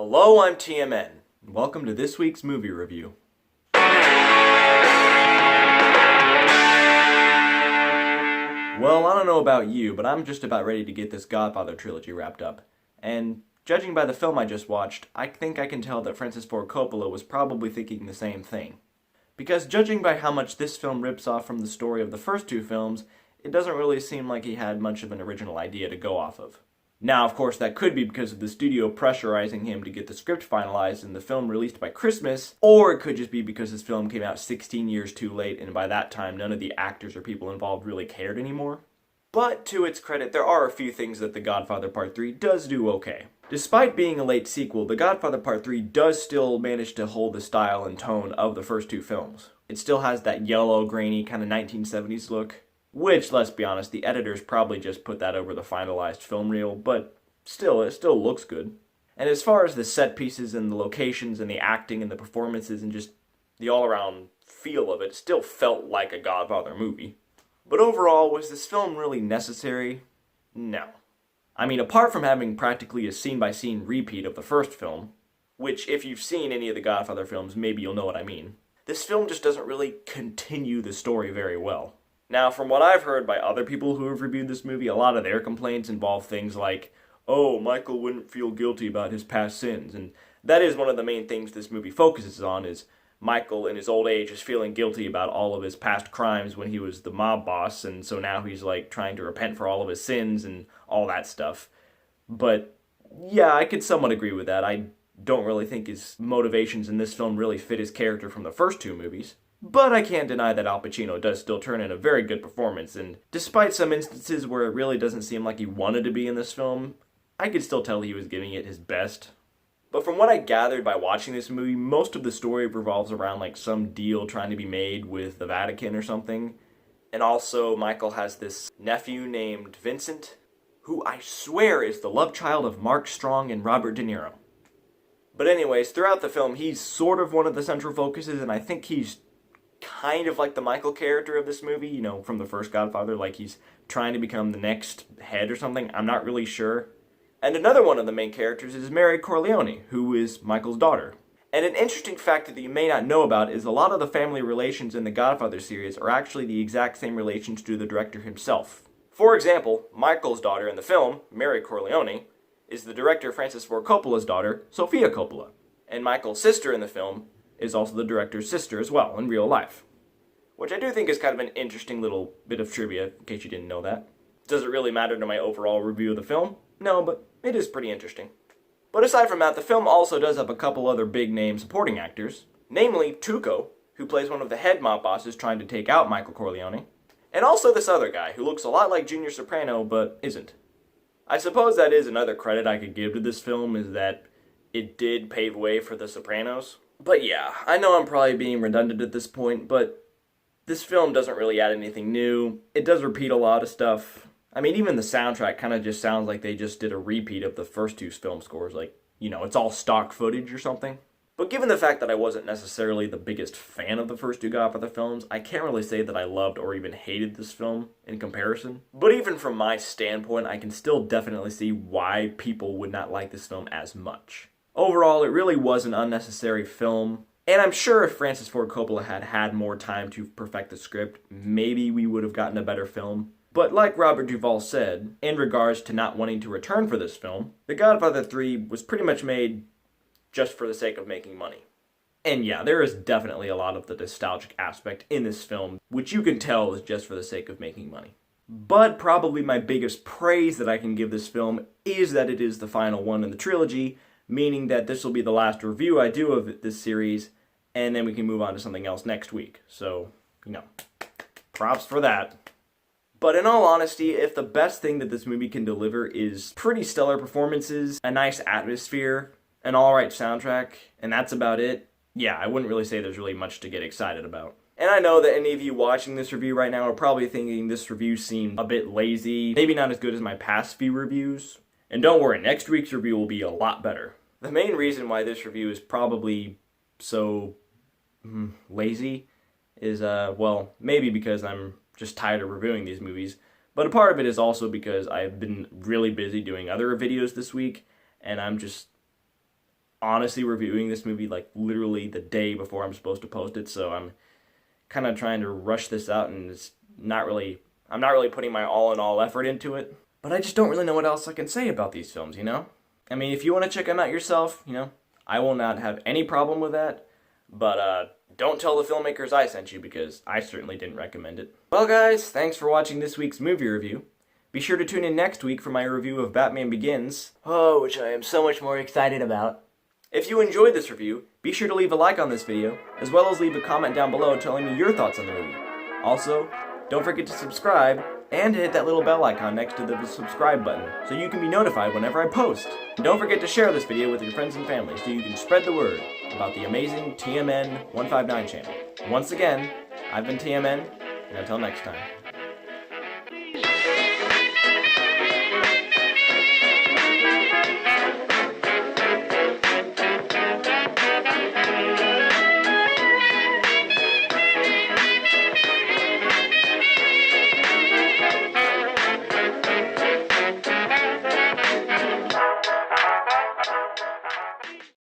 Hello, I'm TMN. Welcome to this week's movie review. Well, I don't know about you, but I'm just about ready to get this Godfather trilogy wrapped up. And judging by the film I just watched, I think I can tell that Francis Ford Coppola was probably thinking the same thing. Because judging by how much this film rips off from the story of the first two films, it doesn't really seem like he had much of an original idea to go off of. Now, of course, that could be because of the studio pressurizing him to get the script finalized and the film released by Christmas, or it could just be because his film came out 16 years too late and by that time none of the actors or people involved really cared anymore. But to its credit, there are a few things that The Godfather Part 3 does do okay. Despite being a late sequel, The Godfather Part 3 does still manage to hold the style and tone of the first two films. It still has that yellow, grainy kind of 1970s look. Which, let's be honest, the editors probably just put that over the finalized film reel, but still, it still looks good. And as far as the set pieces and the locations and the acting and the performances and just the all-around feel of it, still felt like a Godfather movie. But overall, was this film really necessary? No. I mean, apart from having practically a scene-by-scene repeat of the first film, which if you've seen any of the Godfather films, maybe you'll know what I mean, this film just doesn't really continue the story very well. Now, from what I've heard by other people who have reviewed this movie, a lot of their complaints involve things like, oh, Michael wouldn't feel guilty about his past sins, and that is one of the main things this movie focuses on, is Michael in his old age is feeling guilty about all of his past crimes when he was the mob boss, and so now he's like trying to repent for all of his sins and all that stuff. But yeah, I could somewhat agree with that. I don't really think his motivations in this film really fit his character from the first two movies. But I can't deny that Al Pacino does still turn in a very good performance, and despite some instances where it really doesn't seem like he wanted to be in this film, I could still tell he was giving it his best. But from what I gathered by watching this movie, most of the story revolves around like some deal trying to be made with the Vatican or something. And also, Michael has this nephew named Vincent, who I swear is the love child of Mark Strong and Robert De Niro. But anyways, throughout the film, he's sort of one of the central focuses, and I think he's kind of like the Michael character of this movie, you know, from the first Godfather, like he's trying to become the next head or something. I'm not really sure. And another one of the main characters is Mary Corleone, who is Michael's daughter. And an interesting fact that you may not know about is a lot of the family relations in the Godfather series are actually the exact same relations to the director himself. For example, Michael's daughter in the film, Mary Corleone, is the director Francis Ford Coppola's daughter, Sofia Coppola. And Michael's sister in the film is also the director's sister as well, in real life. Which I do think is kind of an interesting little bit of trivia, in case you didn't know that. Does it really matter to my overall review of the film? No, but it is pretty interesting. But aside from that, the film also does have a couple other big-name supporting actors, namely Tuco, who plays one of the head mob bosses trying to take out Michael Corleone, and also this other guy, who looks a lot like Junior Soprano, but isn't. I suppose that is another credit I could give to this film, is that it did pave way for The Sopranos. But yeah, I know I'm probably being redundant at this point, but this film doesn't really add anything new. It does repeat a lot of stuff. I mean, even the soundtrack kind of just sounds like they just did a repeat of the first two film scores. Like, you know, it's all stock footage or something. But given the fact that I wasn't necessarily the biggest fan of the first two Godfather films, I can't really say that I loved or even hated this film in comparison. But even from my standpoint, I can still definitely see why people would not like this film as much. Overall, it really was an unnecessary film, and I'm sure if Francis Ford Coppola had had more time to perfect the script, maybe we would have gotten a better film. But like Robert Duvall said, in regards to not wanting to return for this film, The Godfather 3 was pretty much made just for the sake of making money. And yeah, there is definitely a lot of the nostalgic aspect in this film, which you can tell is just for the sake of making money. But probably my biggest praise that I can give this film is that it is the final one in the trilogy, meaning that this will be the last review I do of this series, and then we can move on to something else next week. So, you know, props for that. But in all honesty, if the best thing that this movie can deliver is pretty stellar performances, a nice atmosphere, an alright soundtrack, and that's about it, yeah, I wouldn't really say there's really much to get excited about. And I know that any of you watching this review right now are probably thinking this review seemed a bit lazy, maybe not as good as my past few reviews. And don't worry, next week's review will be a lot better. The main reason why this review is probably so lazy is, well, maybe because I'm just tired of reviewing these movies, but a part of it is also because I've been really busy doing other videos this week, and I'm just honestly reviewing this movie like literally the day before I'm supposed to post it, so I'm kind of trying to rush this out, and I'm not really putting my all in all effort into it. But I just don't really know what else I can say about these films, you know? I mean, if you want to check them out yourself, you know, I will not have any problem with that. But don't tell the filmmakers I sent you, because I certainly didn't recommend it. Well, guys, thanks for watching this week's movie review. Be sure to tune in next week for my review of Batman Begins. Oh, which I am so much more excited about. If you enjoyed this review, be sure to leave a like on this video, as well as leave a comment down below telling me your thoughts on the movie. Also, don't forget to subscribe, and hit that little bell icon next to the subscribe button, so you can be notified whenever I post. And don't forget to share this video with your friends and family, so you can spread the word about the amazing TMN 159 channel. Once again, I've been TMN, and until next time.